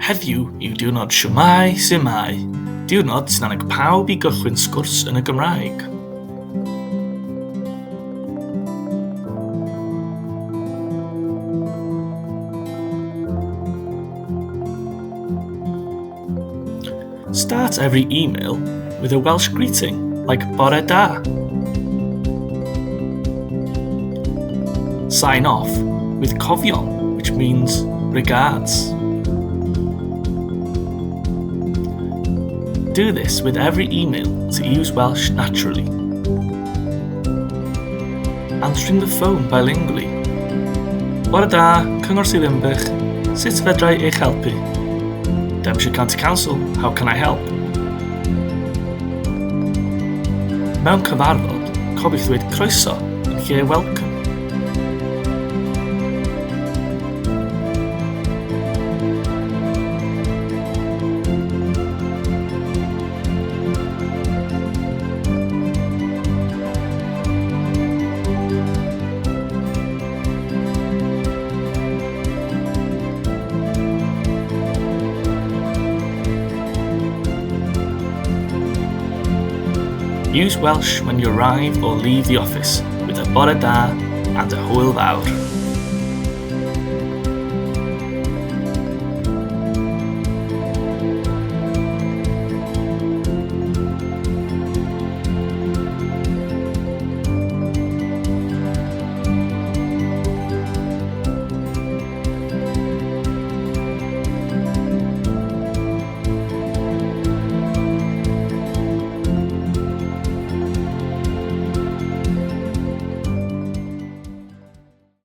Heddiw yw diwrnod Shwmae, Sumae, diwrnod sy'n annog pawb i gychwyn sgwrs yn y Gymraeg. Start every email with a Welsh greeting, like bore da. Sign off with cofion, which means regards. Do this with every email to use Welsh naturally. Answering the phone bilingually. Bore da, Cyngor Ddinbych, sut fedrai eich helpu? Ddinbych County Council, how can I help? Mewn cyfarfod, cofiwch ddweud croeso yn lle welcome. Use Welsh when you arrive or leave the office with a bore da and a hwyl fawr.